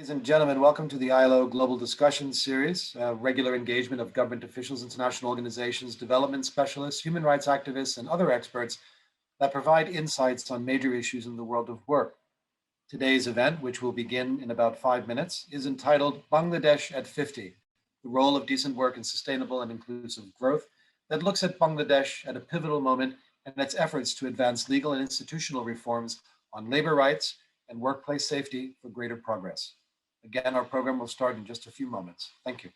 Ladies and gentlemen, welcome to the ILO Global Discussion Series, regular engagement of government officials, international organizations, development specialists, human rights activists, and other experts that provide insights on major issues in the world of work. Today's event, which will begin in about 5 minutes, is entitled Bangladesh at 50, the role of decent work in sustainable and inclusive growth, that looks at Bangladesh at a pivotal moment and its efforts to advance legal and institutional reforms on labor rights and workplace safety for greater progress. Again, our program will start in just a few moments. Thank you.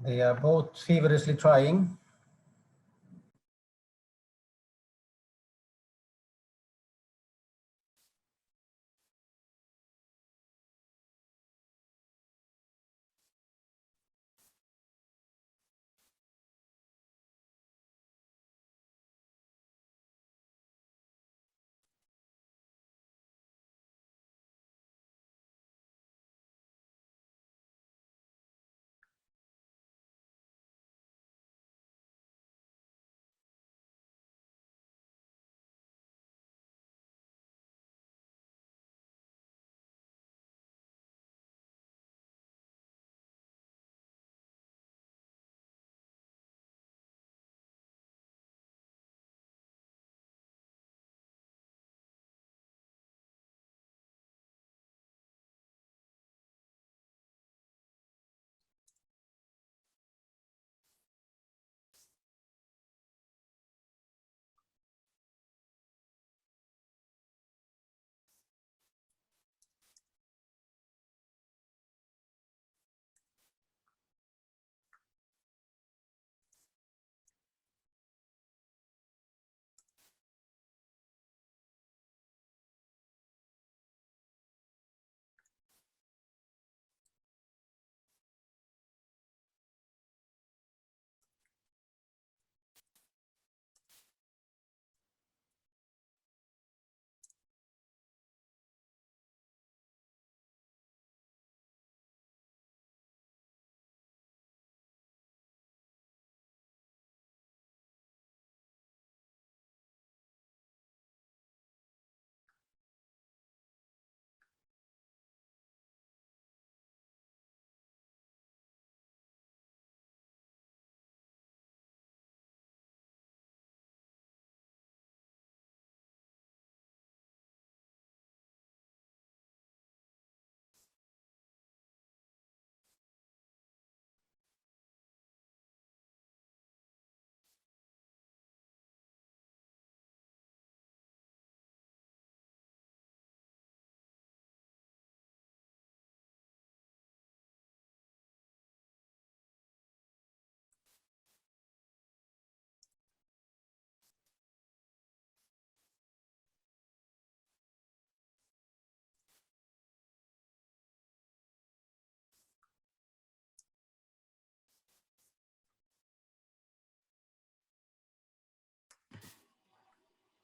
They are both feverishly trying.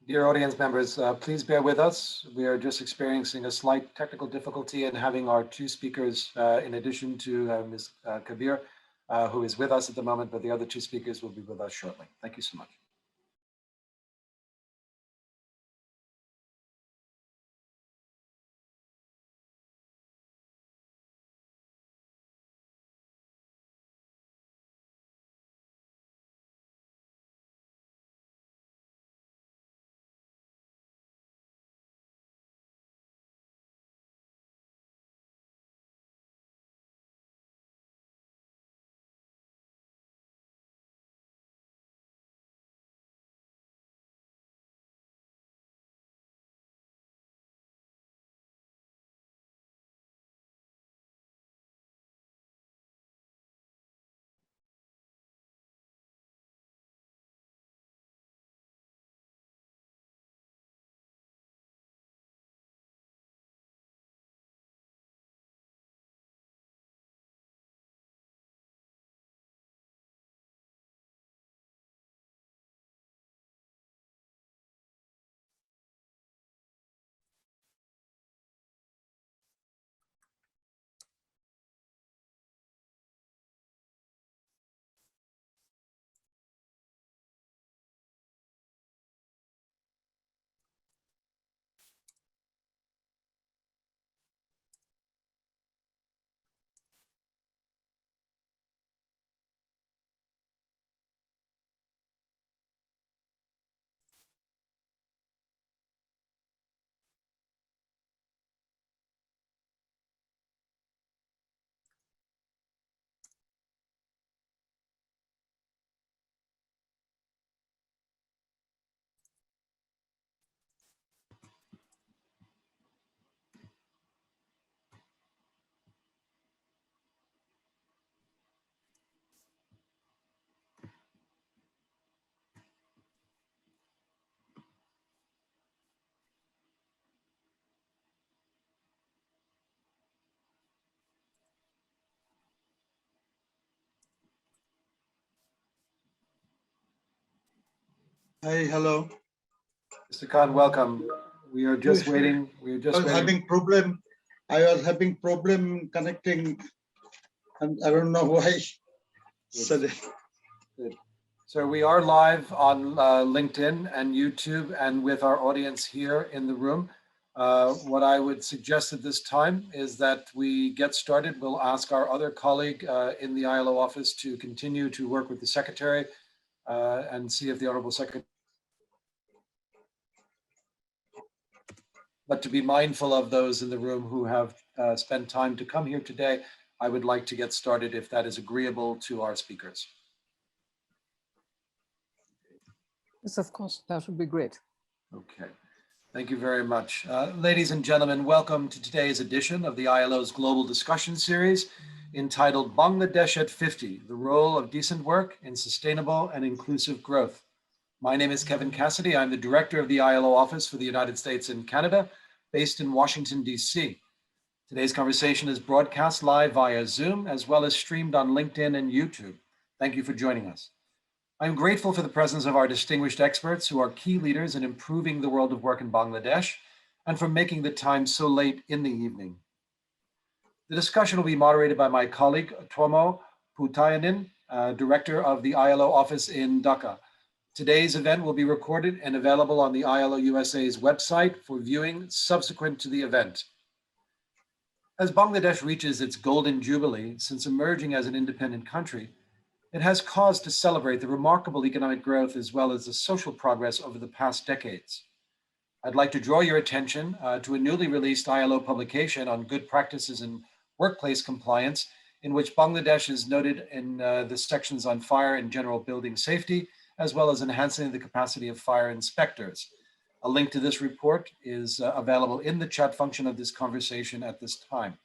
Dear audience members, please bear with us. We are just experiencing a slight technical difficulty in having our two speakers, in addition to Ms. Kabir, who is with us at the moment, but the other two speakers will be with us shortly. Thank you so much. Hi, hello. Mr. Khan, welcome. We are just waiting. We are just waiting. Having problem. I was having problem connecting, and I don't know why. So, Good. So we are live on LinkedIn and YouTube and with our audience here in the room. What I would suggest at this time is that we get started. We'll ask our other colleague in the ILO office to continue to work with the Secretary and see if the Honorable Secretary. But to be mindful of those in the room who have spent time to come here today, I would like to get started if that is agreeable to our speakers. Yes, of course, that would be great. Okay, thank you very much. Ladies and gentlemen, welcome to today's edition of the ILO's Global Discussion Series entitled Bangladesh at 50, the Role of Decent Work in Sustainable and Inclusive Growth. My name is Kevin Cassidy. I'm the Director of the ILO Office for the United States and Canada, based in Washington, D.C. Today's conversation is broadcast live via Zoom, as well as streamed on LinkedIn and YouTube. Thank you for joining us. I'm grateful for the presence of our distinguished experts who are key leaders in improving the world of work in Bangladesh and for making the time so late in the evening. The discussion will be moderated by my colleague, Tuomo Putayanen, Director of the ILO office in Dhaka. Today's event will be recorded and available on the ILO USA's website for viewing subsequent to the event. As Bangladesh reaches its golden jubilee since emerging as an independent country, it has cause to celebrate the remarkable economic growth as well as the social progress over the past decades. I'd like to draw your attention to a newly released ILO publication on good practices in workplace compliance, in which Bangladesh is noted in the sections on fire and general building safety, as well as enhancing the capacity of fire inspectors. A link to this report is available in the chat function of this conversation at this time.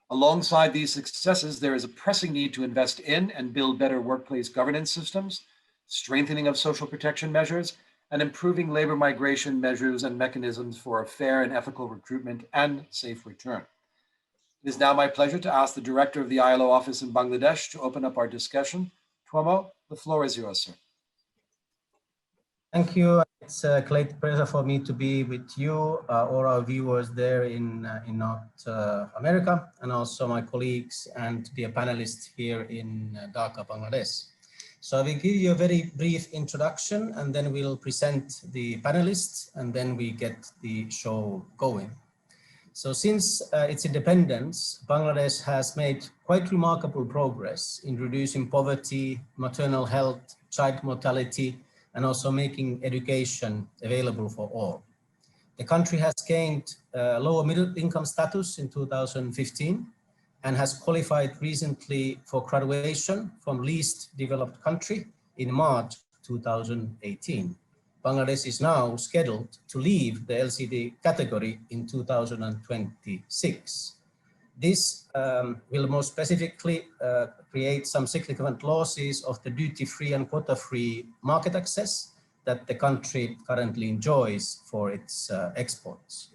Alongside these successes, there is a pressing need to invest in and build better workplace governance systems, strengthening of social protection measures, and improving labor migration measures and mechanisms for a fair and ethical recruitment and safe return. It is now my pleasure to ask the Director of the ILO office in Bangladesh to open up our discussion. Tuomo, the floor is yours, sir. Thank you. It's a great pleasure for me to be with you, all our viewers there in North America, and also my colleagues, and to be a panelist here in Dhaka, Bangladesh. So I will give you a very brief introduction, and then we'll present the panelists, and then we get the show going. So since its independence, Bangladesh has made quite remarkable progress in reducing poverty, maternal health, child mortality, and also making education available for all. The country has gained lower middle income status in 2015 and has qualified recently for graduation from least developed country in March 2018. Bangladesh is now scheduled to leave the LCD category in 2026. This will most specifically create some significant losses of the duty-free and quota-free market access that the country currently enjoys for its exports.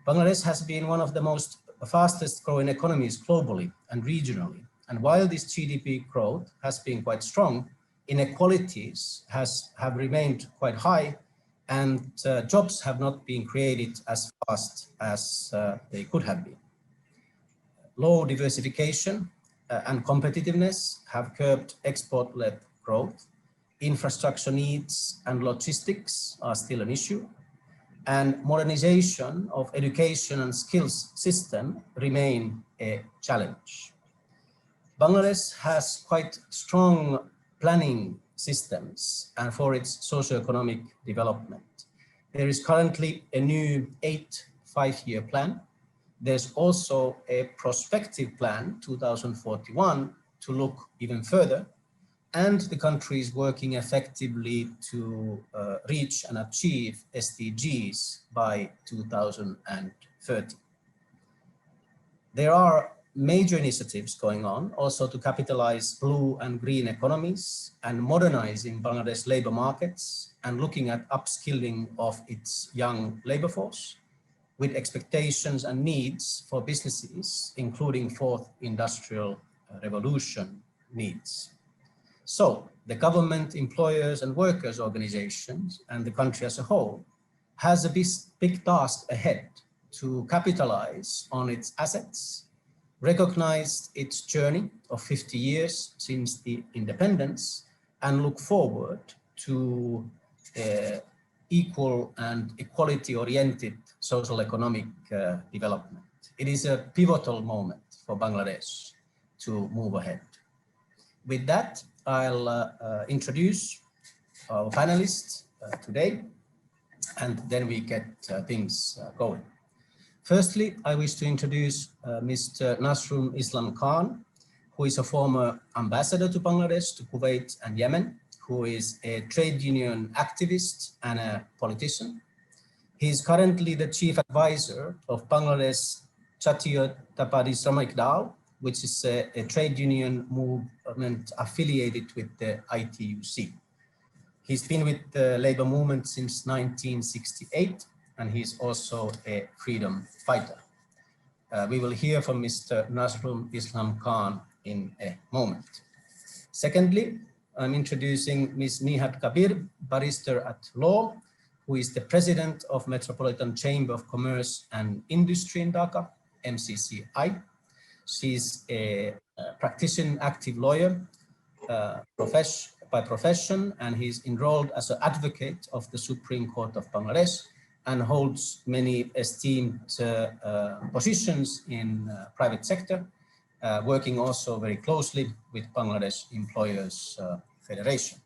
Bangladesh has been one of the most fastest growing economies globally and regionally. And while this GDP growth has been quite strong, inequalities have remained quite high, and jobs have not been created as fast as they could have been. Low diversification and competitiveness have curbed export-led growth. Infrastructure needs and logistics are still an issue, and modernization of education and skills system remain a challenge. Bangladesh has quite strong planning systems and for its socio-economic development. There is currently a new 5-year plan. There's also a prospective plan, 2041, to look even further, and the country is working effectively to reach and achieve SDGs by 2030. There are major initiatives going on also to capitalize blue and green economies and modernizing Bangladesh labor markets and looking at upskilling of its young labor force, with expectations and needs for businesses, including fourth industrial revolution needs. So the government, employers and workers organizations and the country as a whole has a big task ahead to capitalize on its assets, recognize its journey of 50 years since the independence, and look forward to equal and equality-oriented social economic development. It is a pivotal moment for Bangladesh to move ahead. With that, I'll introduce our panelists today, and then we get things going. Firstly, I wish to introduce Mr. Nasrul Islam Khan, who is a former ambassador to Bangladesh, to Kuwait and Yemen, who is a trade union activist and a politician. He is currently the chief advisor of Bangladesh Chhattisgarh Shramik Dal, which is a trade union movement affiliated with the ITUC. He's been with the labor movement since 1968, and he's also a freedom fighter. We will hear from Mr. Nasrul Islam Khan in a moment. Secondly, I'm introducing Ms. Nihat Kabir, barrister at law, who is the president of Metropolitan Chamber of Commerce and Industry in Dhaka, MCCI. She's a practicing active lawyer by profession, and he's enrolled as an advocate of the Supreme Court of Bangladesh and holds many esteemed positions in private sector, working also very closely with Bangladesh Employers Federation.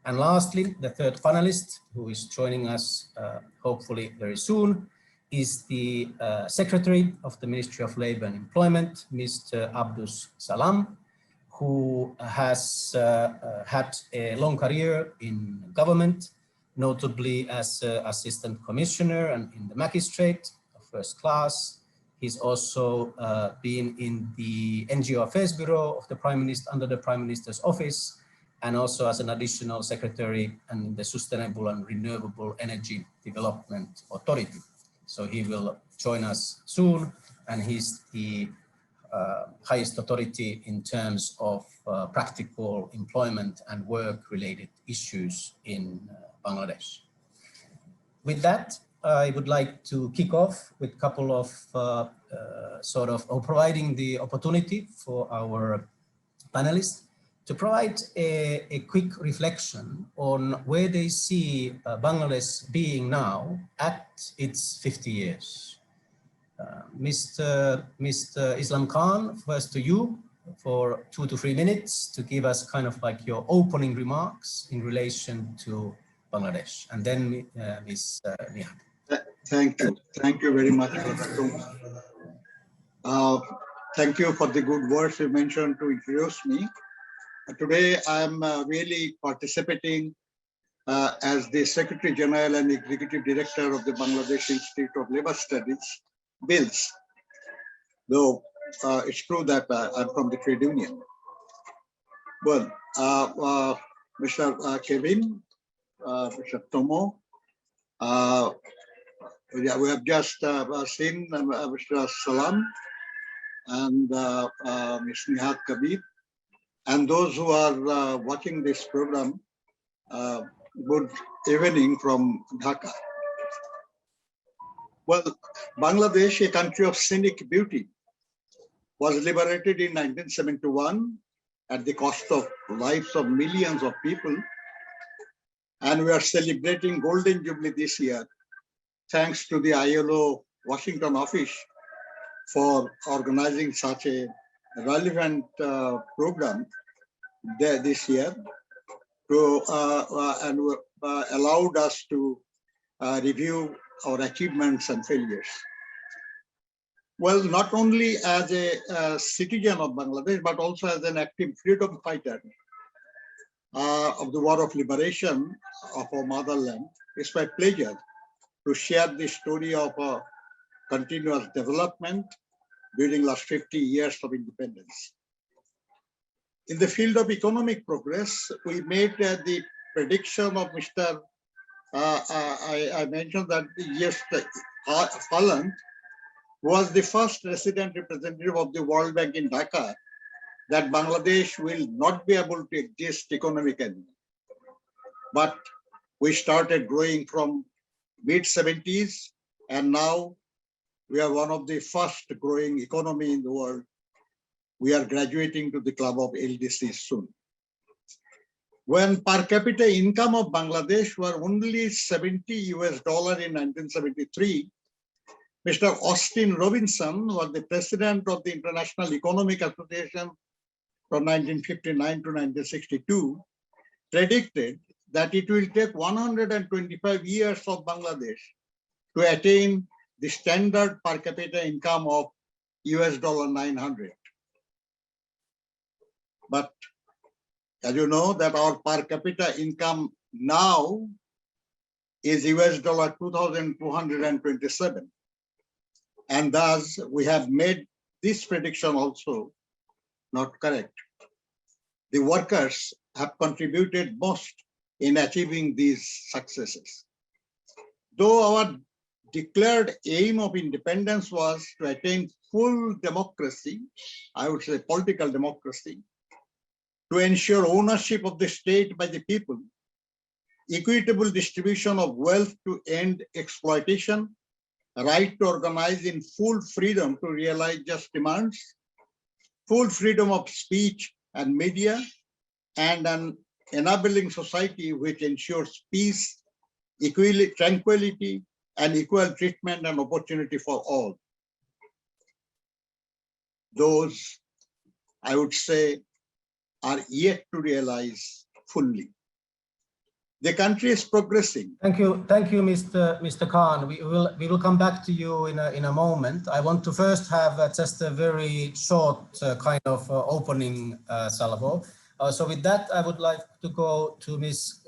And lastly, the third panelist, who is joining us hopefully very soon, is the Secretary of the Ministry of Labor and Employment, Mr. Abdus Salam, who has had a long career in government, notably as Assistant Commissioner and in the Magistrate of First Class. He's also been in the NGO Affairs Bureau of the Prime Minister, under the Prime Minister's Office, and also as an additional secretary in the Sustainable and Renewable Energy Development Authority. So he will join us soon, and he's the highest authority in terms of practical employment and work-related issues in Bangladesh. with that, I would like to kick off with a couple of providing the opportunity for our panelists to provide a quick reflection on where they see Bangladesh being now at its 50 years. Mr. Islam Khan, first to you for 2 to 3 minutes to give us kind of like your opening remarks in relation to Bangladesh, and then Ms. Nihat. Thank you. Thank you very much, Brother Tom. Thank you for the good words you mentioned to introduce me. Today, I'm really participating as the Secretary General and Executive Director of the Bangladesh Institute of Labour Studies, BILS, though it's true that I'm from the trade union. Well, Mr. Kevin, Mr. Tomo, we have just seen Mr. Salam and Ms. Nihat Kabir, and those who are watching this program, good evening from Dhaka. Well, Bangladesh, a country of scenic beauty, was liberated in 1971 at the cost of lives of millions of people. And we are celebrating Golden Jubilee this year, thanks to the ILO Washington office for organizing such a relevant program there this year to, and allowed us to review our achievements and failures. Well, not only as a citizen of Bangladesh, but also as an active freedom fighter of the war of liberation of our motherland, it's my pleasure to share the story of continuous development during last 50 years of independence. In the field of economic progress, we made the prediction of Mr. I mentioned that yes, Holland was the first resident representative of the World Bank in Dhaka, that Bangladesh will not be able to exist economically. But we started growing from mid-70s, and now we are one of the fast growing economy in the world. We are graduating to the club of LDC soon. When per capita income of Bangladesh were only $70 in 1973, Mr. Austin Robinson was the president of the International Economic Association from 1959 to 1962, predicted that it will take 125 years of Bangladesh to attain the standard per capita income of $900. But as you know, that our per capita income now is $2,227. And thus we have made this prediction also not correct. The workers have contributed most in achieving these successes. Though our declared aim of independence was to attain full democracy, I would say political democracy, to ensure ownership of the state by the people, equitable distribution of wealth to end exploitation, right to organize in full freedom to realize just demands, full freedom of speech and media, and an enabling society which ensures peace, equality, tranquility, and equal treatment and opportunity for all. Those, I would say, are yet to realize fully. The country is progressing. Thank you, Mr. Khan. We will come back to you in a moment. I want to first have just a very short kind of opening salvo. So with that, I would like to go to Ms.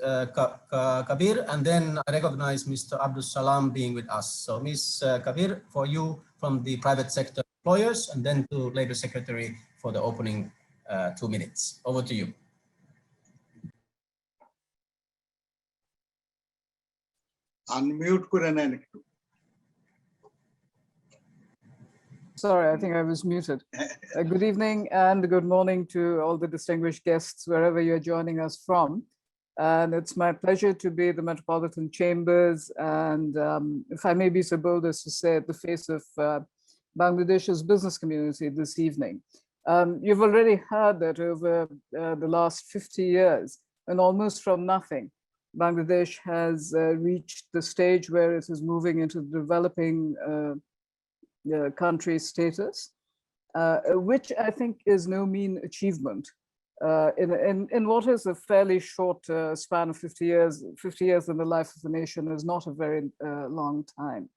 Kabir, and then I recognize Mr. Abdul Salam being with us. So Ms. Kabir, for you from the private sector employers, and then to Labor Secretary for the opening 2 minutes. Over to you. Unmute করে নেন একটু। Sorry, I think I was muted. Good evening and good morning to all the distinguished guests, wherever you're joining us from. And it's my pleasure to be the Metropolitan Chambers, and if I may be so bold as to say, at the face of Bangladesh's business community this evening. You've already heard that over the last 50 years, and almost from nothing, Bangladesh has reached the stage where it is moving into the developing country status, which I think is no mean achievement. In what is a fairly short span of 50 years. 50 years in the life of a nation is not a very long time.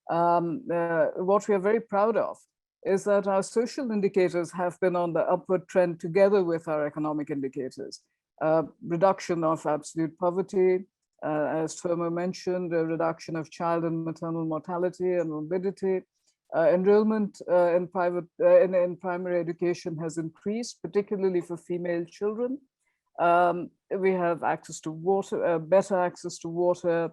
What we are very proud of is that our social indicators have been on the upward trend together with our economic indicators. Reduction of absolute poverty, as Tomo mentioned, a reduction of child and maternal mortality and morbidity. Enrollment in primary education has increased, particularly for female children. We have access to water, better access to water,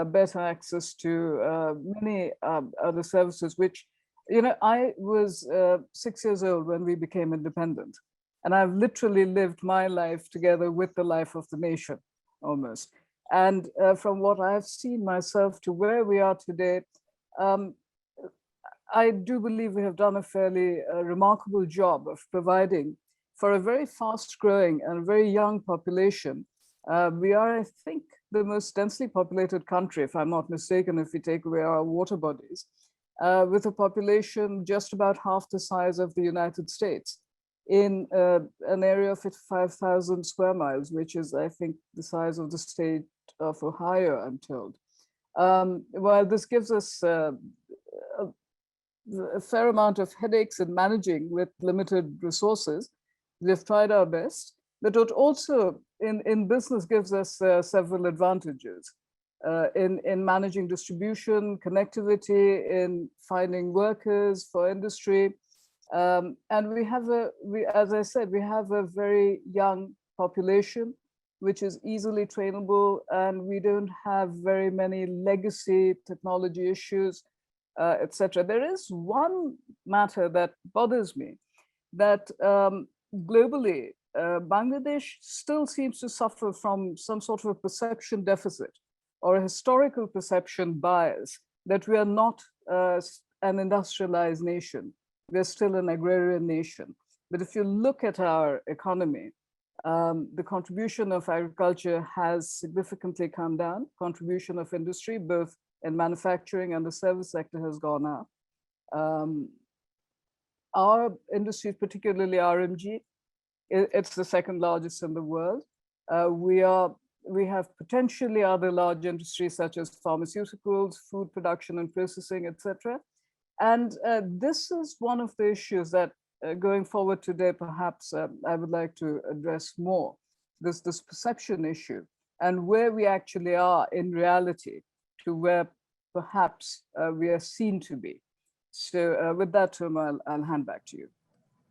better access to many other services, which, you know, I was 6 years old when we became independent, and I've literally lived my life together with the life of the nation, almost. And from what I've seen myself to where we are today, I do believe we have done a fairly remarkable job of providing for a very fast growing and very young population. We are, I think, the most densely populated country, if I'm not mistaken, if we take away our water bodies, with a population just about half the size of the United States in an area of 55,000 square miles, which is, I think, the size of the state of Ohio, I'm told. While this gives us a fair amount of headaches in managing with limited resources, we've tried our best, but it also in business gives us several advantages in managing distribution, connectivity, in finding workers for industry. And as I said, we have a very young population, which is easily trainable, and we don't have very many legacy technology issues, etc. There is one matter that bothers me, that globally, Bangladesh still seems to suffer from some sort of a perception deficit or a historical perception bias that we are not an industrialized nation. We're still an agrarian nation. But if you look at our economy, the contribution of agriculture has significantly come down. Contribution of industry, both in manufacturing and the service sector, has gone up. Our industry, particularly RMG, it's the second largest in the world. We have potentially other large industries such as pharmaceuticals, food production and processing, etc. And this is one of the issues that going forward today, perhaps I would like to address more, this perception issue and where we actually are in reality to where perhaps we are seen to be. So with that, Tomo, I'll hand back to you.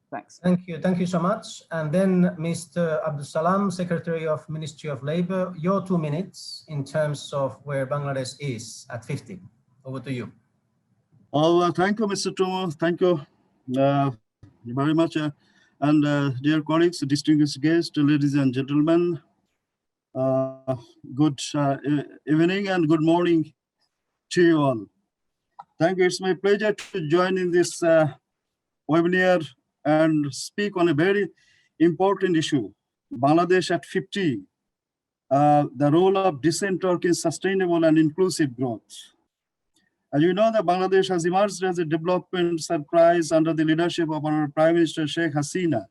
Thanks. Thank you so much. And then Mr. Abdul Salam, Secretary of Ministry of Labor, your 2 minutes in terms of where Bangladesh is at 50. Over to you. Oh, thank you, Mr. Tomo. Thank you very much. And dear colleagues, distinguished guests, ladies and gentlemen, good evening and good morning to you all. Thank you. It's my pleasure to join in this webinar and speak on a very important issue, Bangladesh at 50, the role of decent work in sustainable and inclusive growth. As you know, that Bangladesh has emerged as a development surprise under the leadership of our Prime Minister Sheikh Hasina.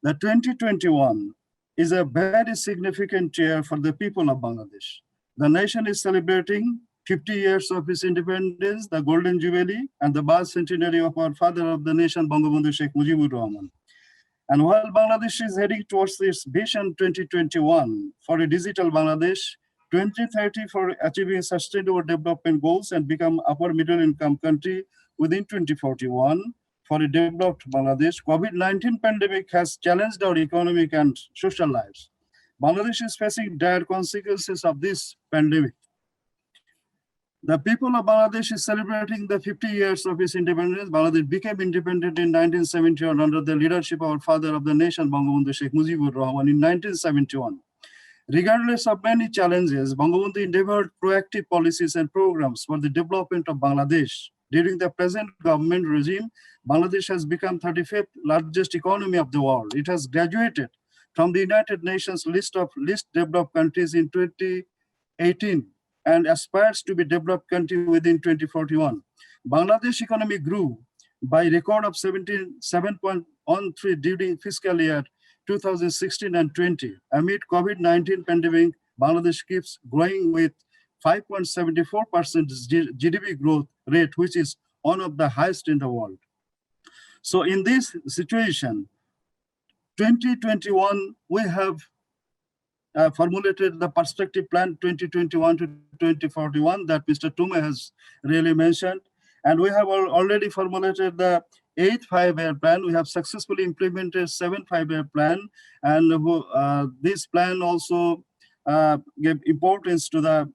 The 2021 is a very significant year for the people of Bangladesh. The nation is celebrating 50 years of its independence, the Golden Jubilee, and the birth centenary of our father of the nation, Bangabandhu Sheikh Mujibur Rahman. And while Bangladesh is heading towards its Vision 2021 for a digital Bangladesh, 2030 for achieving sustainable development goals and become upper middle income country within 2041 for a developed Bangladesh, COVID-19 pandemic has challenged our economic and social lives. Bangladesh is facing dire consequences of this pandemic. The people of Bangladesh is celebrating the 50 years of its independence. Bangladesh became independent in 1971 under the leadership of our father of the nation, Bangabandhu Sheikh Mujibur Rahman, in 1971. Regardless of many challenges, Bangabandhu endeavored proactive policies and programs for the development of Bangladesh. During the present government regime, Bangladesh has become 35th largest economy of the world. It has graduated from the United Nations list of least developed countries in 2018 and aspires to be developed country within 2041. Bangladesh economy grew by record of 7.13 during fiscal year 2016 and 20. Amid COVID-19 pandemic, Bangladesh keeps growing with 5.74% GDP growth rate, which is one of the highest in the world. So in this situation, 2021, we have formulated the perspective plan 2021 to 2041 that Mr. Tume has really mentioned. And we have already formulated the 8th five-year plan. We have successfully implemented 7th five-year plan. And this plan also gave importance to the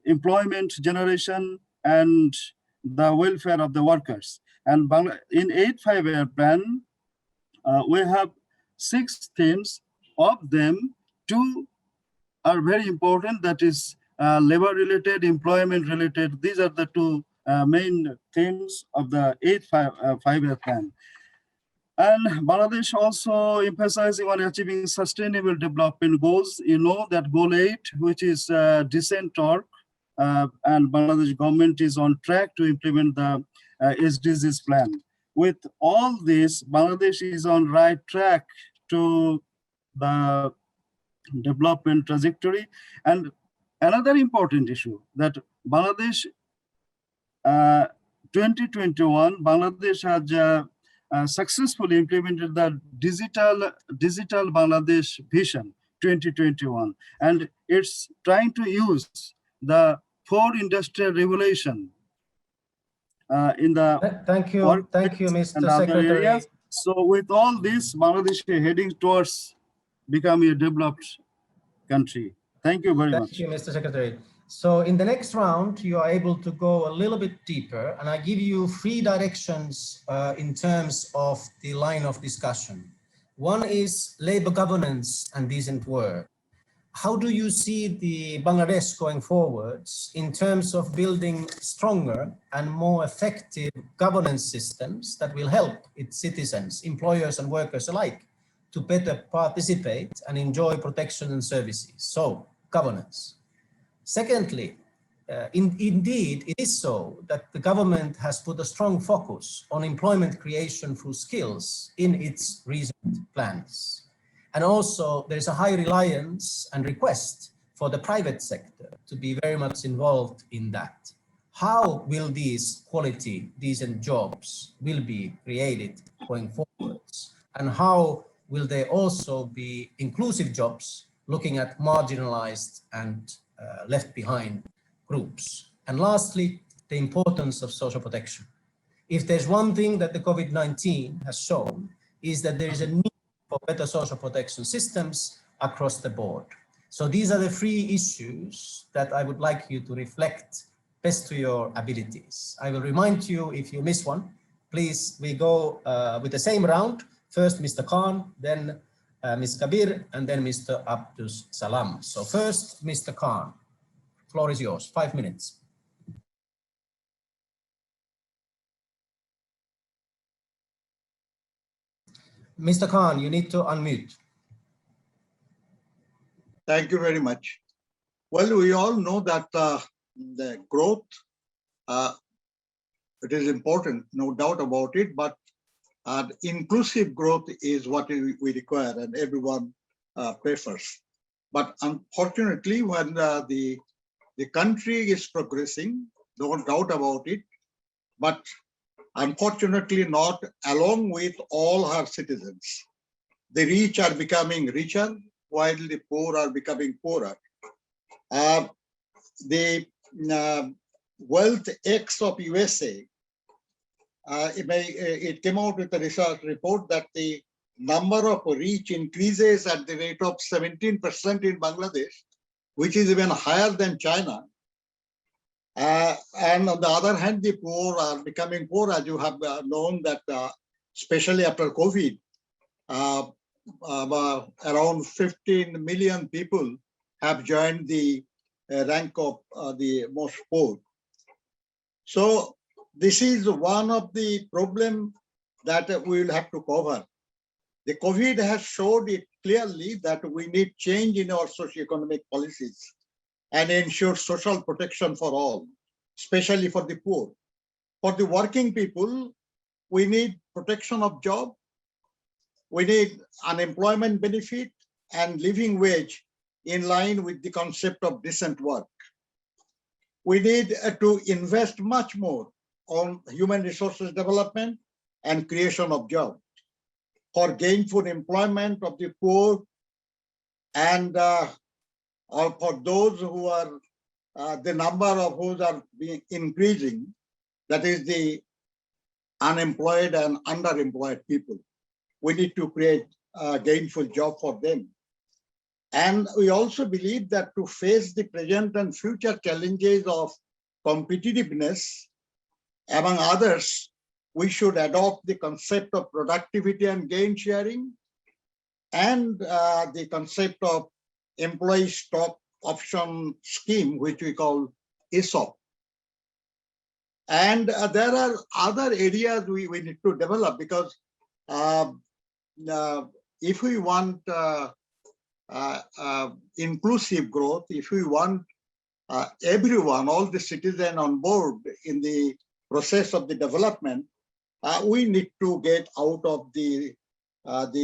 employment generation and the welfare of the workers. And in 8th five-year plan, we have 6 themes. Of them, 2 are very important, that is labor related, employment related. These are the 2 main themes of the 8th five-year plan. And Bangladesh also emphasizing on achieving sustainable development goals. You know that goal 8, which is decent work, and Bangladesh government is on track to implement the SDGs plan. With all this, Bangladesh is on right track to the development trajectory. And another important issue that Bangladesh 2021, Bangladesh has successfully implemented the digital Bangladesh vision 2021, and it's trying to use the 4 industrial revolution in the Thank you, Mr. Secretary. areas. So with all this, Bangladesh is heading towards becoming a developed country. Thank you very much. Thank you, Mr. Secretary. So in the next round, you are able to go a little bit deeper, and I give you 3 directions in terms of the line of discussion. One is labor governance and decent work. How do you see the Bangladesh going forwards in terms of building stronger and more effective governance systems that will help its citizens, employers and workers alike to better participate and enjoy protection and services? So, governance. Secondly, indeed, it is so that the government has put a strong focus on employment creation through skills in its recent plans. And also there's a high reliance and request for the private sector to be very much involved in that. How will these quality, decent jobs will be created going forwards? And how will they also be inclusive jobs, looking at marginalized and left behind groups? And lastly, the importance of social protection. If there's one thing that the COVID-19 has shown, is that there is a need for better social protection systems across the board. So these are the 3 issues that I would like you to reflect best to your abilities. I will remind you, if you miss one, please, we go with the same round. First, Mr. Khan, then Ms. Kabir, and then Mr. Abdus Salam. So first, Mr. Khan, floor is yours, 5 minutes. Mr. Khan, you need to unmute. Thank you very much. Well, we all know that the growth, it is important, no doubt about it, but inclusive growth is what we require and everyone prefers. But unfortunately, when the country is progressing, no doubt about it, but unfortunately not along with all her citizens. The rich are becoming richer while the poor are becoming poorer. The Wealth X of USA, it came out with a research report that the number of rich increases at the rate of 17% in Bangladesh, which is even higher than China. And on the other hand, the poor are becoming poor, as you have known that, especially after COVID, around 15 million people have joined the rank of the most poor. So this is one of the problems that we will have to cover. The COVID has showed it clearly that we need change in our socio-economic policies and ensure social protection for all, especially for the poor. For the working people, we need protection of job, we need unemployment benefit and living wage in line with the concept of decent work. We need to invest much more on human resources development and creation of jobs for gainful employment of the poor and or for those who are the number of whose are being increasing, that is the unemployed and underemployed people. We need to create a gainful job for them. And we also believe that to face the present and future challenges of competitiveness, among others, we should adopt the concept of productivity and gain sharing and the concept of employee stock option scheme, which we call ESOP. And there are other areas we need to develop because if we want inclusive growth, if we want everyone, all the citizens on board in the process of the development, we need to get out of the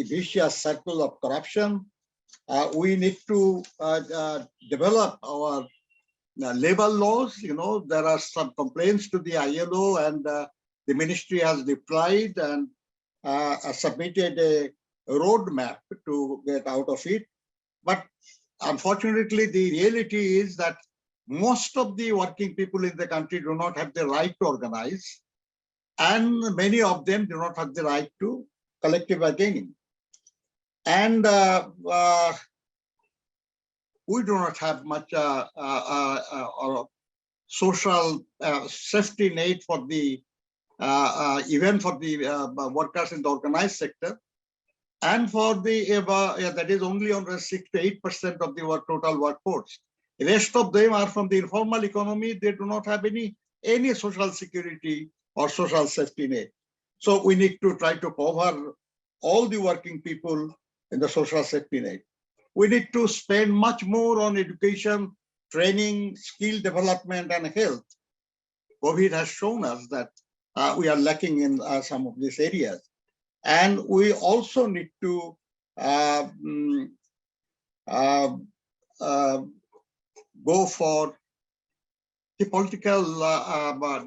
vicious circle of corruption. We need to develop our labor laws. You know, there are some complaints to the ILO, and the ministry has replied and submitted a roadmap to get out of it. But unfortunately, the reality is that most of the working people in the country do not have the right to organize, and many of them do not have the right to collective bargaining. And we do not have much social safety net for the even for the workers in the organized sector, and for the that is only on 6 to 8% of the total workforce. The rest of them are from the informal economy. They do not have any social security or social safety net. So we need to try to cover all the working people in the social safety net. We need to spend much more on education, training, skill development, and health. COVID has shown us that we are lacking in some of these areas. And we also need to go for the political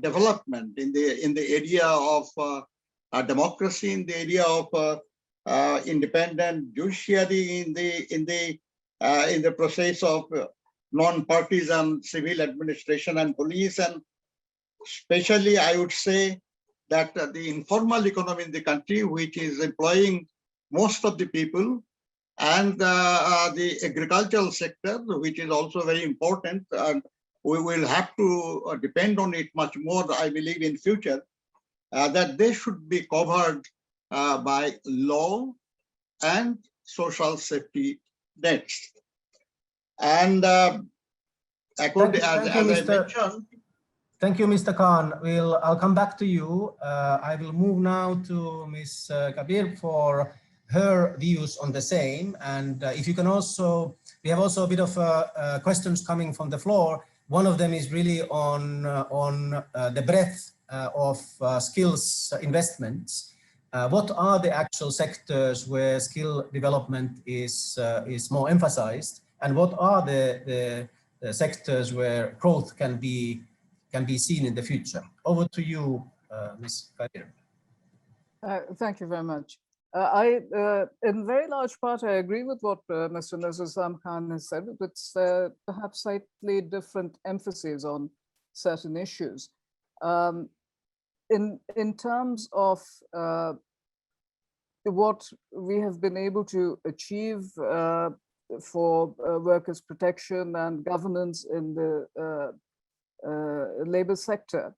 development in the area of democracy, in the area of independent judiciary, in the process of non-partisan civil administration and police, and especially I would say that the informal economy in the country, which is employing most of the people, and the agricultural sector, which is also very important, and we will have to depend on it much more, I believe, in future, that they should be covered by law and social safety nets. And according, as I mentioned, thank you, Mr. Khan. I'll come back to you. I will move now to Ms. Kabir for her views on the same. And if you can also, we have also a bit of questions coming from the floor. One of them is really on the breadth of skills investments. What are the actual sectors where skill development is more emphasized, and what are the sectors where growth can be seen in the future? Over to you, Ms. Kadir. Thank you very much. In very large part, I agree with what Mr. Nazar Khan has said. It's perhaps slightly different emphasis on certain issues. In terms of what we have been able to achieve for workers' protection and governance in the labor sector,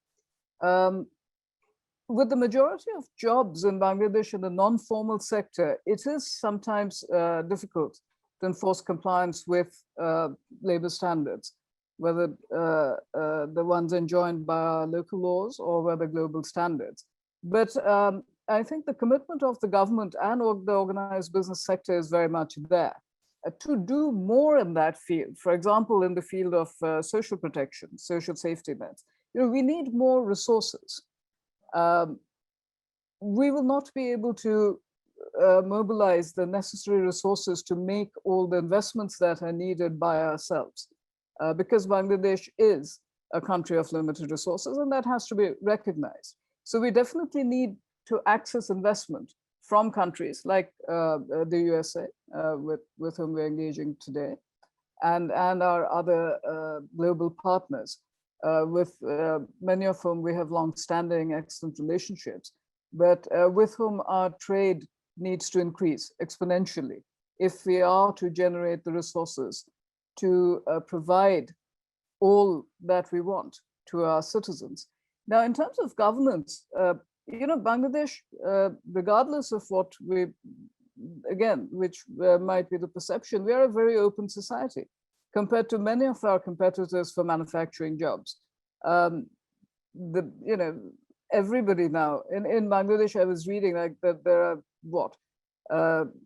with the majority of jobs in Bangladesh in the non-formal sector, it is sometimes difficult to enforce compliance with labor standards, whether the ones enjoined by our local laws or whether global standards. But I think the commitment of the government and the organized business sector is very much there to do more in that field. For example, in the field of social protection, social safety nets, we need more resources. We will not be able to mobilize the necessary resources to make all the investments that are needed by ourselves, because Bangladesh is a country of limited resources, and that has to be recognized. So we definitely need to access investment from countries like the USA, with whom we're engaging today, and our other global partners, with many of whom we have long-standing excellent relationships, but with whom our trade needs to increase exponentially if we are to generate the resources to provide all that we want to our citizens. Now, in terms of governance, Bangladesh, regardless of what which might be the perception, we are a very open society compared to many of our competitors for manufacturing jobs. Everybody now in Bangladesh, I was reading like that there are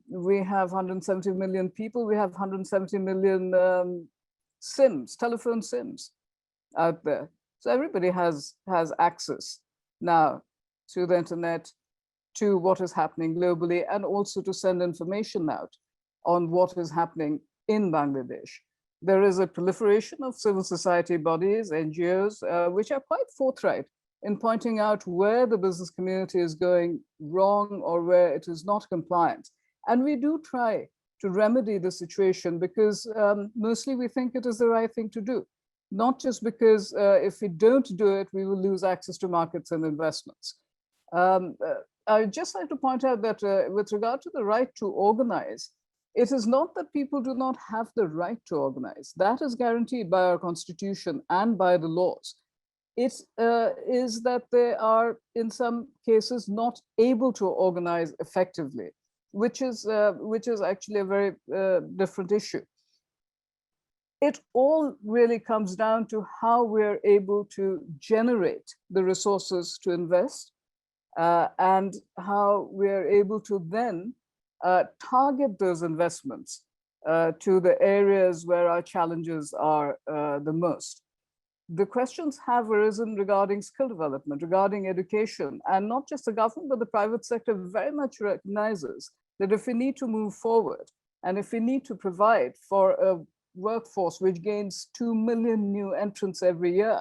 we have 170 million people, we have 170 million SIMs, telephone SIMs out there. So everybody has access now to the internet, to what is happening globally, and also to send information out on what is happening in Bangladesh. There is a proliferation of civil society bodies, NGOs, which are quite forthright in pointing out where the business community is going wrong or where it is not compliant. And we do try to remedy the situation because mostly we think it is the right thing to do, not just because if we don't do it, we will lose access to markets and investments. I'd just like to point out that with regard to the right to organize, it is not that people do not have the right to organize. That is guaranteed by our constitution and by the laws. It is that they are, in some cases, not able to organize effectively, which is actually a very different issue. It all really comes down to how we're able to generate the resources to invest, and how we're able to then target those investments to the areas where our challenges are the most. The questions have arisen regarding skill development, regarding education, and not just the government, but the private sector very much recognizes that if we need to move forward, and if we need to provide for a workforce which gains 2 million new entrants every year,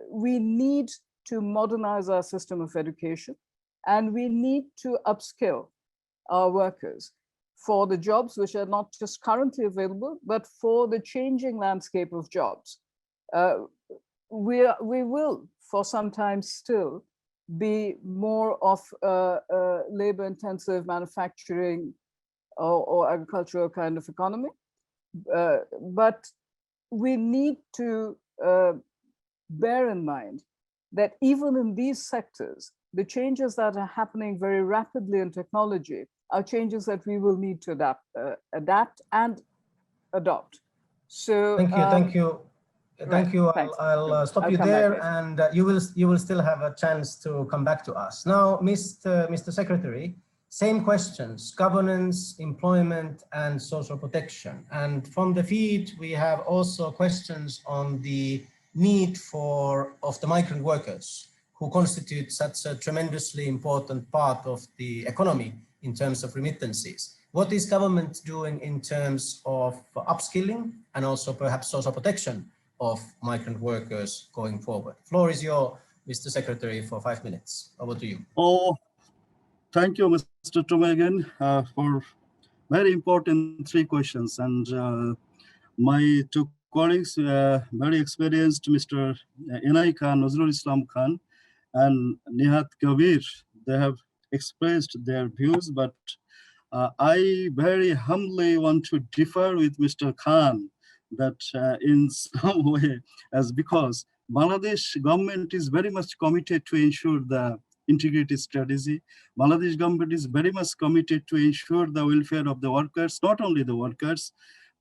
we need to modernize our system of education, and we need to upskill our workers for the jobs which are not just currently available, but for the changing landscape of jobs. We will, for some time still, be more of a labor-intensive manufacturing or agricultural kind of economy. But we need to bear in mind that even in these sectors, the changes that are happening very rapidly in technology are changes that we will need to adapt and adopt. So thank you. Thank you. Thanks. I'll stop you there, and you will still have a chance to come back to us. Now, Mr. Secretary, same questions: governance, employment, and social protection. And from the feed, we have also questions on the need of the migrant workers, who constitute such a tremendously important part of the economy in terms of remittances. What is government doing in terms of upskilling and also perhaps social protection of migrant workers going forward? Floor is yours, Mr. Secretary, for 5 minutes. Over to you. Oh, thank you, Mr. Tume, again, for very important 3 questions. And my 2 colleagues, very experienced, Mr. Inai Khan, Nazrul Islam Khan, and Nihat Kabir, they have expressed their views, but I very humbly want to differ with Mr. Khan, that in some way, as because Bangladesh government is very much committed to ensure the integrity strategy. Bangladesh government is very much committed to ensure the welfare of the workers, not only the workers.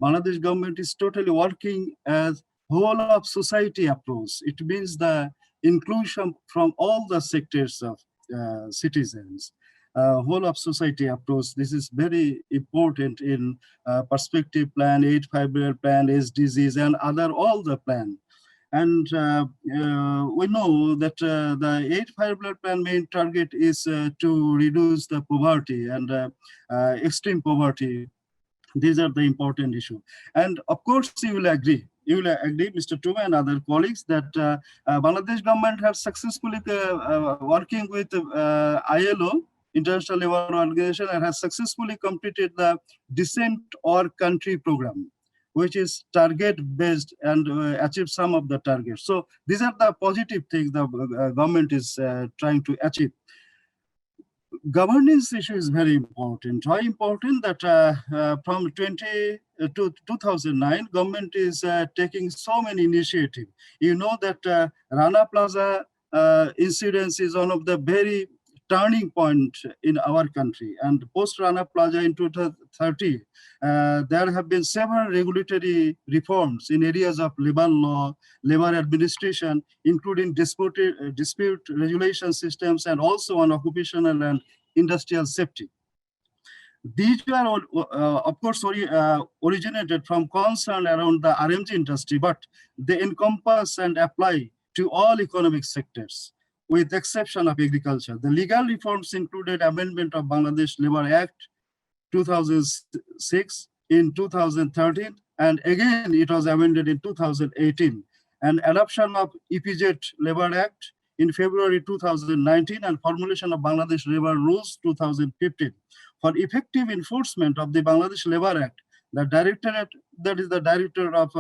Bangladesh government is totally working as whole of society approach. It means the inclusion from all the sectors of citizens. Whole of society approach. This is very important in perspective plan, 8-5-year plan, SDGs, and all the plan. And we know that the 8-5-year plan main target is to reduce the poverty and extreme poverty. These are the important issue. And of course, you will agree, Mr. Tuma and other colleagues, that Bangladesh government has successfully working with ILO, International Labour Organization, and has successfully completed the Decent Work Country program, which is target-based and achieve some of the targets. So these are the positive things the government is trying to achieve. Governance issue is very important. Why important? That from 2009, government is taking so many initiatives. You know that Rana Plaza incident is one of the very turning point in our country. And post Rana Plaza in 2030, there have been several regulatory reforms in areas of labor law, labor administration, including dispute resolution systems, and also on occupational and industrial safety. These were, of course, originated from concern around the RMG industry, but they encompass and apply to all economic sectors, with exception of agriculture. The legal reforms included amendment of Bangladesh Labour Act 2006 in 2013, and again it was amended in 2018, and adoption of EPZ Labour Act in February 2019, and formulation of Bangladesh Labour Rules 2015. For effective enforcement of the Bangladesh Labour Act, the directorate, that is the Director of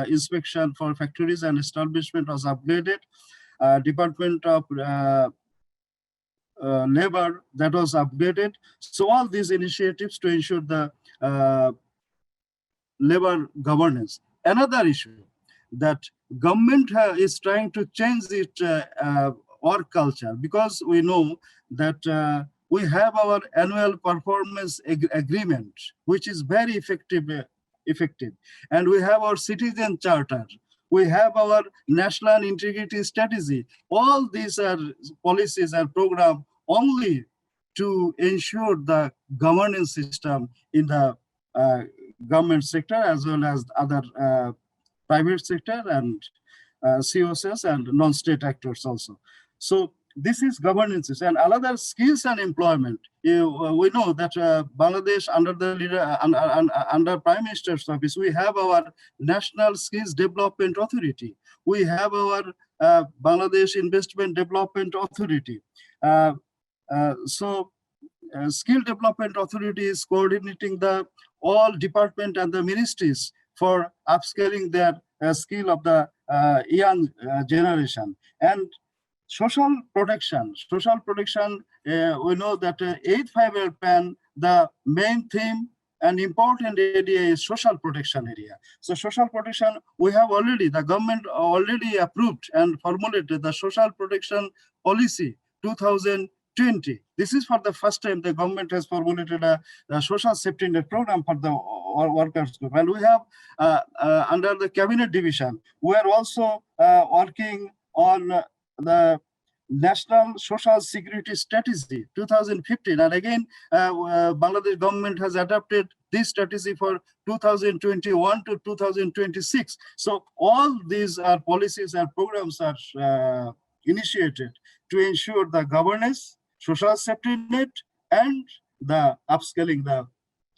Inspection for Factories and Establishment, was upgraded. Department of Labor, that was upgraded. So all these initiatives to ensure the labor governance. Another issue that government is trying to change its work culture, because we know that we have our annual performance agreement, which is very effective, and we have our citizen charter. We have our national integrity strategy. All these are policies and programs only to ensure the governance system in the government sector, as well as other private sector and COSs and non-state actors also. So this is governance. And another, skills and employment. We know that Bangladesh, under the leader, under Prime Minister's office, we have our National Skills Development Authority. We have our Bangladesh Investment Development Authority. Skill Development Authority is coordinating the all department and the ministries for upscaling their skill of the young generation. And social protection, we know that 8-5-year plan, the main theme and important area is social protection area. So social protection, we have already, the government already approved and formulated the social protection policy 2020. This is for the first time the government has formulated a social safety net program for the workers group. And we have under the cabinet division, we are also working on the National Social Security Strategy 2015, and again Bangladesh government has adopted this strategy for 2021 to 2026. So all these are policies and programs are initiated to ensure the governance, social safety net, and the upscaling the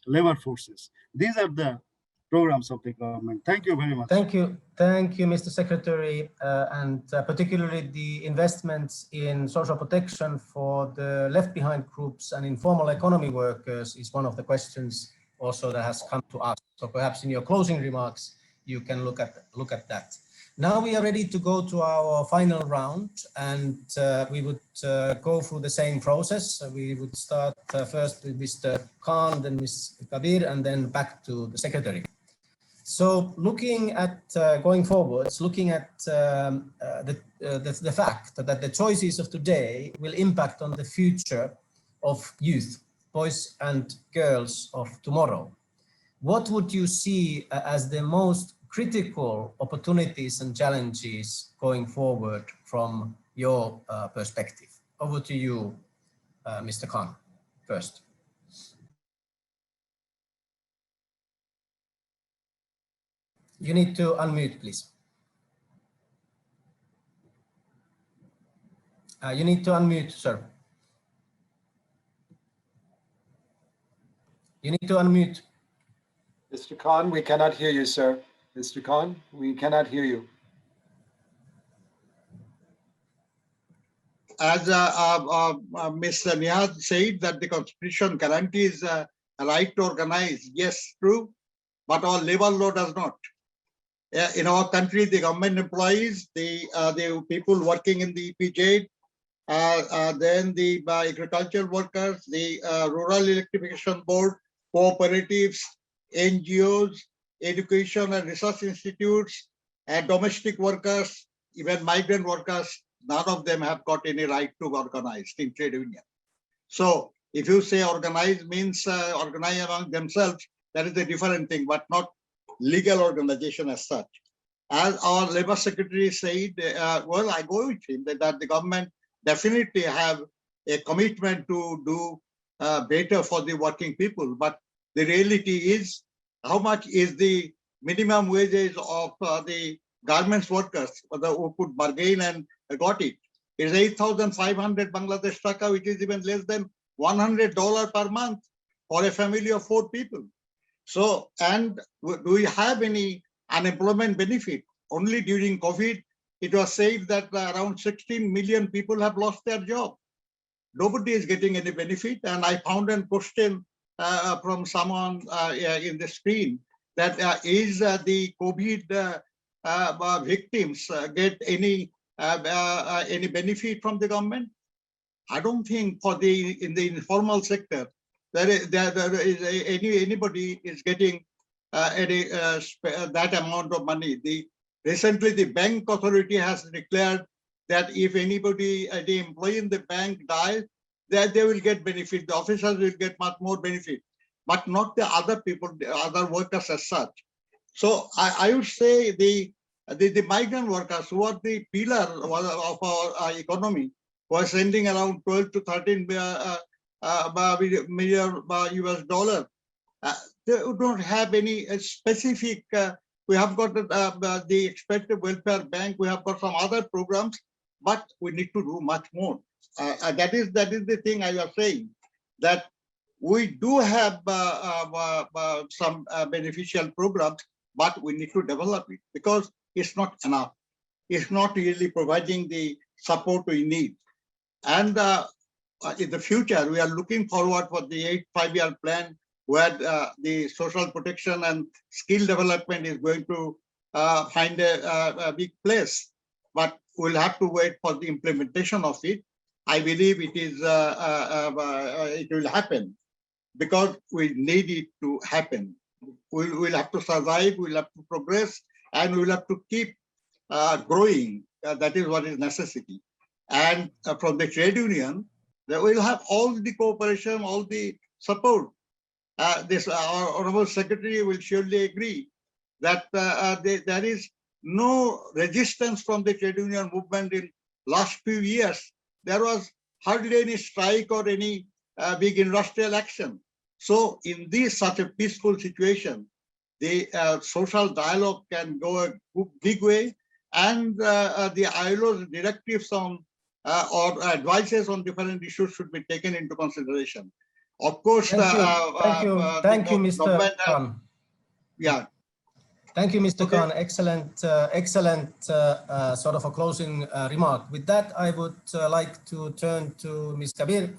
labor forces. These are the programs of the government. Thank you very much. Thank you, Mr. Secretary, and particularly the investments in social protection for the left behind groups and informal economy workers is one of the questions also that has come to us. So perhaps in your closing remarks, you can look at that. Now we are ready to go to our final round, and we would go through the same process. We would start first with Mr. Khan, then Ms. Kabir, and then back to the Secretary. So looking at going forwards, looking at the fact that the choices of today will impact on the future of youth, boys and girls of tomorrow, what would you see as the most critical opportunities and challenges going forward from your perspective? Over to you, Mr. Khan, first. You need to unmute, please. You need to unmute, sir. You need to unmute. Mr. Khan, we cannot hear you, sir. Mr. Khan, we cannot hear you. As Mr. Nihad said, that the Constitution guarantees a right to organize. Yes, true, but our labor law does not. In our country, the government employees, the people working in the EPJ, then the agricultural workers, the Rural Electrification Board, cooperatives, NGOs, education and research institutes, and domestic workers, even migrant workers, none of them have got any right to organize in trade union. So if you say organize means organize among themselves, that is a different thing, but not legal organization as such. As our labor secretary said, well, I go with him that the government definitely have a commitment to do better for the working people. But the reality is, how much is the minimum wages of the garments workers who could bargain and got it? It's 8,500 Bangladesh taka, which is even less than $100 per month for a family of 4 people. So, and do we have any unemployment benefit? Only during COVID, it was said that around 16 million people have lost their job. Nobody is getting any benefit. And I found a question from someone in the screen that is the COVID victims get any benefit from the government? I don't think for in the informal sector there is anybody is getting that amount of money. Recently the bank authority has declared that if anybody, the employee in the bank dies, that they will get benefit. The officers will get much more benefit, but not the other people, the other workers as such. So I would say the migrant workers who are the pillar of our economy, who are sending around 12 to 13 million US dollar, they don't have any specific. We have got the expected welfare bank. We have got some other programs, but we need to do much more. That is the thing I was saying, that we do have some beneficial programs, but we need to develop it because it's not enough. It's not really providing the support we need. And in the future, we are looking forward for the 5-year plan, where the social protection and skill development is going to find a big place. But we'll have to wait for the implementation of it. I believe it is it will happen because we need it to happen. We'll have to survive, we'll have to progress, and we'll have to keep growing. That is what is necessity. And from the trade union, they will have all the cooperation, all the support. Our Honorable Secretary will surely agree that there is no resistance from the trade union movement in last few years. There was hardly any strike or any big industrial action. So in such a peaceful situation, the social dialogue can go a big way, and the ILO's directives on or advices on different issues should be taken into consideration. Of course, thank you, Mr. Khan. Yeah. Thank you, Mr. Okay. Khan. Excellent sort of a closing remark. With that, I would like to turn to Ms. Kabir,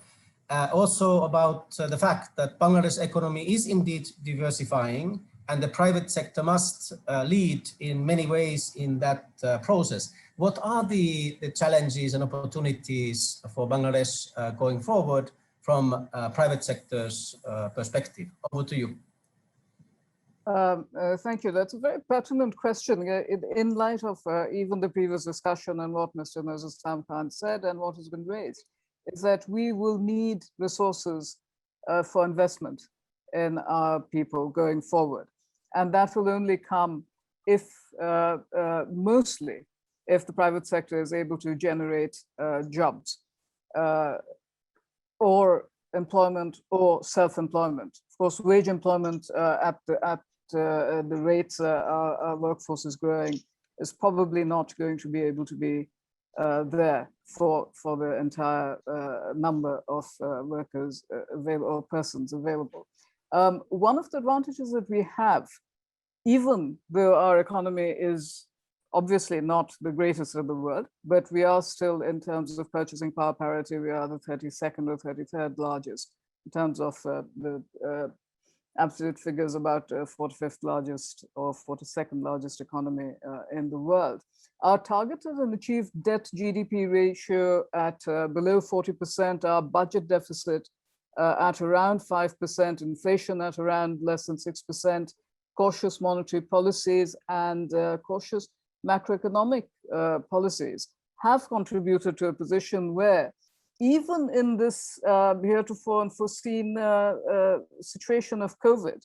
also about the fact that Bangladesh economy is indeed diversifying, and the private sector must lead in many ways in that process. What are the challenges and opportunities for Bangladesh going forward from private sector's perspective? Over to you. Thank you. That's a very pertinent question in light of even the previous discussion and what Mr. Moses Tamkhan said and what has been raised, is that we will need resources for investment in our people going forward. And that will only come if, mostly, if the private sector is able to generate jobs or employment or self-employment. Of course, wage employment at the rates our workforce is growing is probably not going to be able to be there for the entire number of workers available or persons available. One of the advantages that we have, even though our economy is obviously not the greatest in the world, but we are still, in terms of purchasing power parity, we are the 32nd or 33rd largest in terms of the absolute figures, about 45th largest or 42nd largest economy in the world. Our targeted and achieved debt GDP ratio at below 40%, our budget deficit at around 5%, inflation at around less than 6%, cautious monetary policies and cautious macroeconomic policies have contributed to a position where, even in this heretofore unforeseen situation of COVID,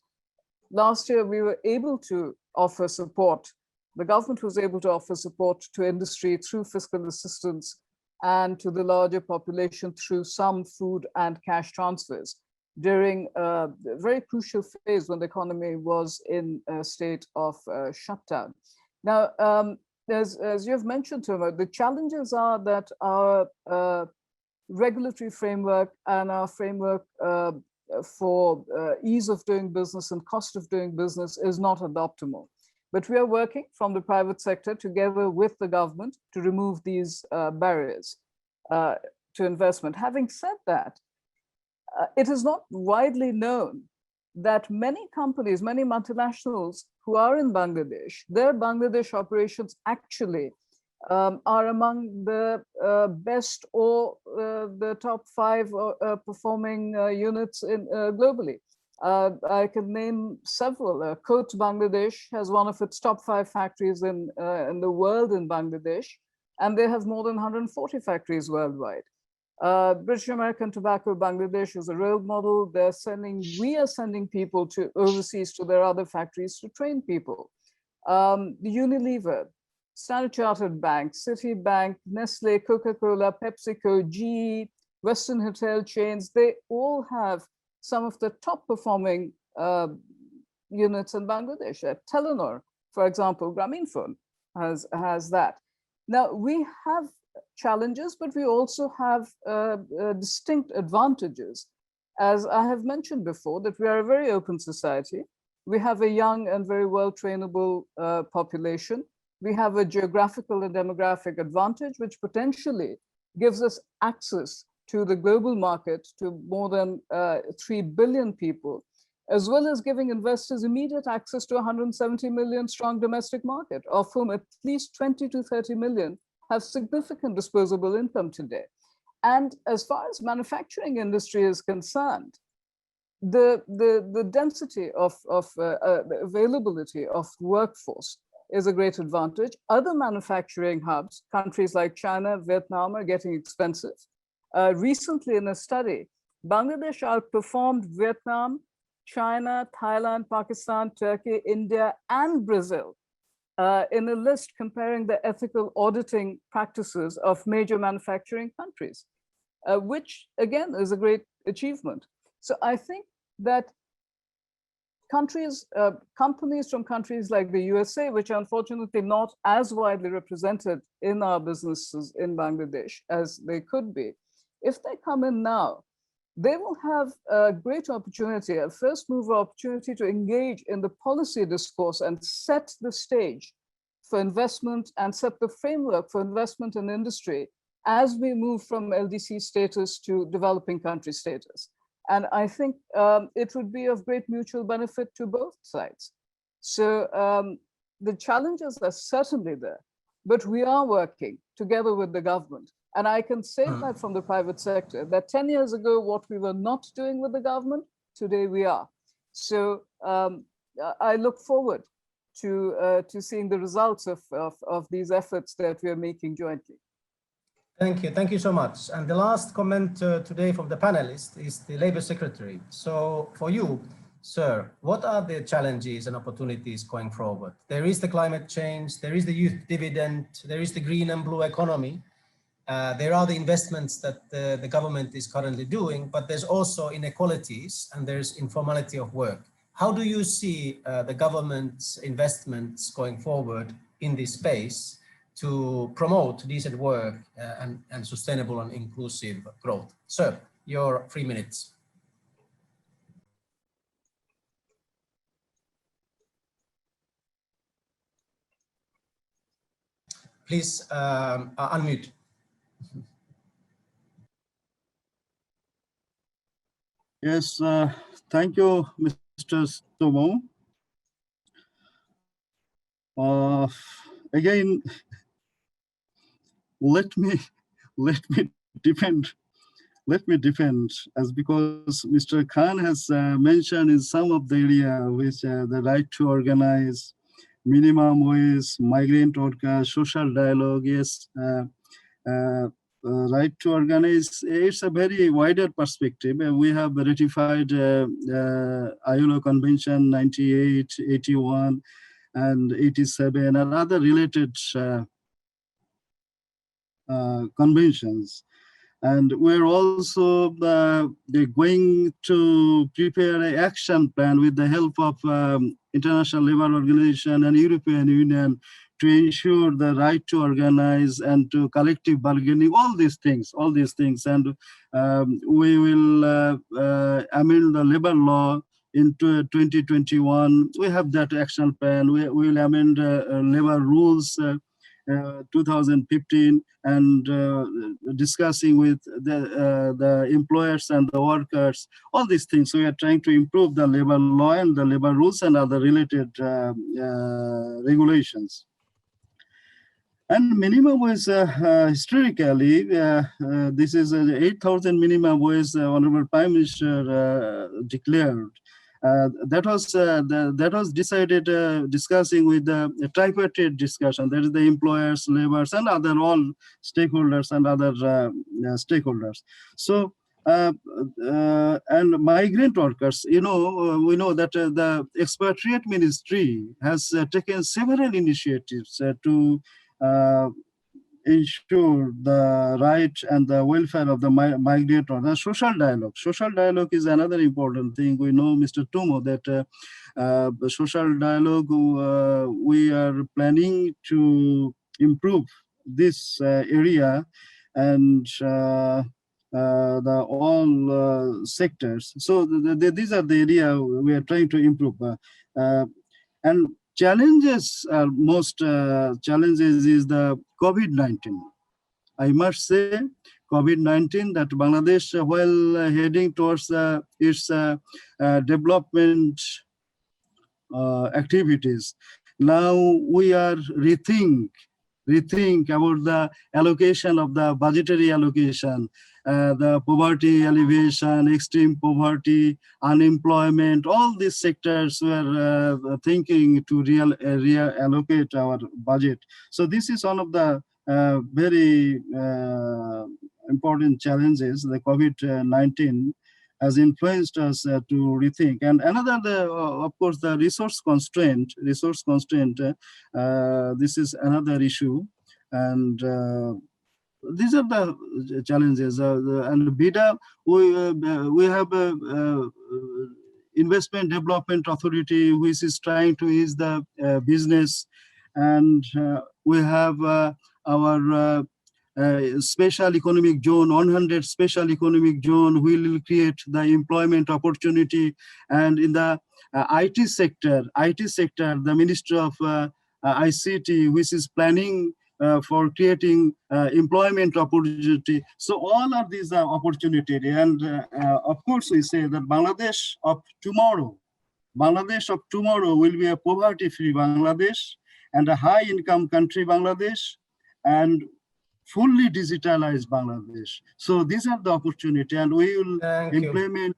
last year we were able to offer support. The government was able to offer support to industry through fiscal assistance and to the larger population through some food and cash transfers during a very crucial phase when the economy was in a state of shutdown. Now, as you've mentioned, Toma, the challenges are that our regulatory framework and our framework for ease of doing business and cost of doing business is not optimal. But we are working from the private sector together with the government to remove these barriers to investment. Having said that, it is not widely known that many companies, many multinationals who are in Bangladesh, their Bangladesh operations actually are among the best or the top 5 performing units in, globally. I can name several. Coats Bangladesh has one of its top 5 factories in the world in Bangladesh, and they have more than 140 factories worldwide. British American Tobacco Bangladesh is a role model. We are sending people to overseas to their other factories to train people. The Unilever, Standard Chartered Bank, Citibank, Nestle, Coca-Cola, PepsiCo, GE, Western hotel chains, they all have some of the top performing units in Bangladesh. Telenor, for example, Grameenphone has that. Now, we have challenges, but we also have distinct advantages. As I have mentioned before, that we are a very open society. We have a young and very well trainable population. We have a geographical and demographic advantage, which potentially gives us access to the global market, to more than 3 billion people, as well as giving investors immediate access to 170 million strong domestic market, of whom at least 20 to 30 million have significant disposable income today. And as far as manufacturing industry is concerned, the density of the availability of workforce is a great advantage. Other manufacturing hubs, countries like China, Vietnam, are getting expensive. Recently in a study, Bangladesh outperformed Vietnam, China, Thailand, Pakistan, Turkey, India, and Brazil in a list comparing the ethical auditing practices of major manufacturing countries, which again is a great achievement. So I think that companies from countries like the USA, which are unfortunately not as widely represented in our businesses in Bangladesh as they could be, if they come in now, they will have a great opportunity, a first mover opportunity to engage in the policy discourse and set the stage for investment and set the framework for investment in industry as we move from LDC status to developing country status. And I think it would be of great mutual benefit to both sides. So the challenges are certainly there, but we are working together with the government. And I can say that from the private sector, that 10 years ago, what we were not doing with the government, today we are. So I look forward to seeing the results of these efforts that we are making jointly. Thank you so much. And the last comment today from the panelists is the Labour Secretary. So for you, sir, what are the challenges and opportunities going forward? There is the climate change, there is the youth dividend, there is the green and blue economy. There are the investments that the government is currently doing, but there's also inequalities and there's informality of work. How do you see the government's investments going forward in this space to promote decent work and sustainable and inclusive growth? Sir, your 3 minutes. Please unmute. Yes, thank you, Mr. Tomo. Again, let me defend as because Mr. Khan has mentioned in some of the area which the right to organize, minimum wage, migrant workers, social dialogue, yes, right to organize. It's a very wider perspective. We have ratified ILO Convention 98, 81, and 87, and other related conventions. And we're also going to prepare an action plan with the help of International Labour Organization and European Union to ensure the right to organize and to collective bargaining, all these things. And we will amend the labor law into 2021. We have that action plan. We will amend labor rules 2015, and discussing with the employers and the workers, all these things. We are trying to improve the labor law and the labor rules and other related regulations. And minimum wage, historically, this is 8,000 minimum wage, Honorable Prime Minister declared. That was decided discussing with the tripartite discussion. That is the employers, laborers, and other all stakeholders and other stakeholders. So and migrant workers, we know that the expatriate ministry has taken several initiatives to ensure the right and the welfare of the migrant or the social dialogue. Social dialogue is another important thing. We know, Mr. Tumo, that the social dialogue, we are planning to improve this area and the all sectors. So these are the area we are trying to improve. And challenges are most challenges is the COVID-19. I must say, COVID-19 that Bangladesh, while heading towards its development activities, now we are rethink about the allocation of the budgetary allocation, the poverty alleviation, extreme poverty, unemployment, all these sectors were thinking to reallocate our budget. So this is one of the very important challenges. The COVID-19 has influenced us to rethink. And another, of course, the resource constraint. This is another issue. And these are the challenges. And BIDA, we have Investment Development Authority, which is trying to ease the business. And we have our special economic zone, 100 special economic zone will create the employment opportunity. And in the IT sector, the Ministry of ICT, which is planning for creating employment opportunity. So all of these are opportunity. And of course, we say that Bangladesh of tomorrow will be a poverty-free Bangladesh and a high-income country Bangladesh and fully digitalized Bangladesh. So these are the opportunity, and we will implement.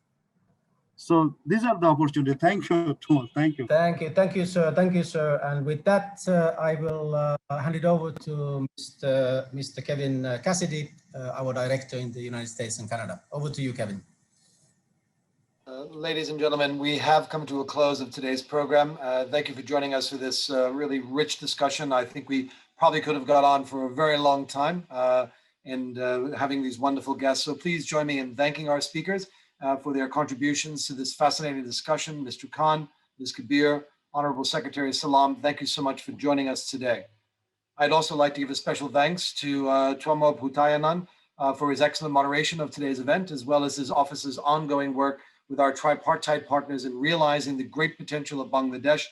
So these are the opportunity. Thank you, Tumal. Thank you. Thank you, sir. Thank you, sir. And with that, I will hand it over to Mr. Kevin Cassidy, our director in the United States and Canada. Over to you, Kevin. Ladies and gentlemen, we have come to a close of today's program. Thank you for joining us for this really rich discussion. I think we probably could have got on for a very long time and having these wonderful guests. So please join me in thanking our speakers for their contributions to this fascinating discussion. Mr. Khan, Ms. Kabir, Honorable Secretary Salam, thank you so much for joining us today. I'd also like to give a special thanks to Tuamo Putayanan for his excellent moderation of today's event, as well as his office's ongoing work with our tripartite partners in realizing the great potential of Bangladesh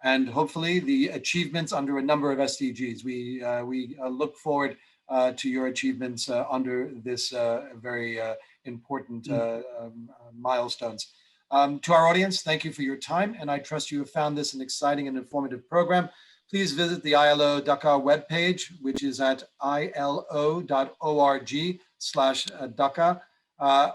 and hopefully the achievements under a number of SDGs. We look forward to your achievements under this very important milestones. To our audience, thank you for your time, and I trust you have found this an exciting and informative program. Please visit the ILO Dhaka webpage, which is at ilo.org/Dhaka.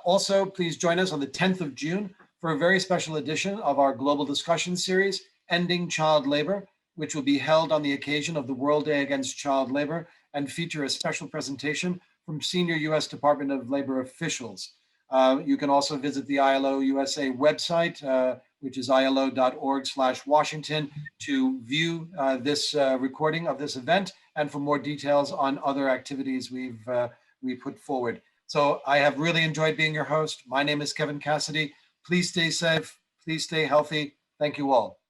Also, please join us on the 10th of June for a very special edition of our global discussion series, Ending Child Labor, which will be held on the occasion of the World Day Against Child Labor and feature a special presentation from senior U.S. Department of Labor officials. You can also visit the ILO USA website, which is ilo.org/Washington, to view this recording of this event and for more details on other activities we put forward. So I have really enjoyed being your host. My name is Kevin Cassidy. Please stay safe. Please stay healthy. Thank you all.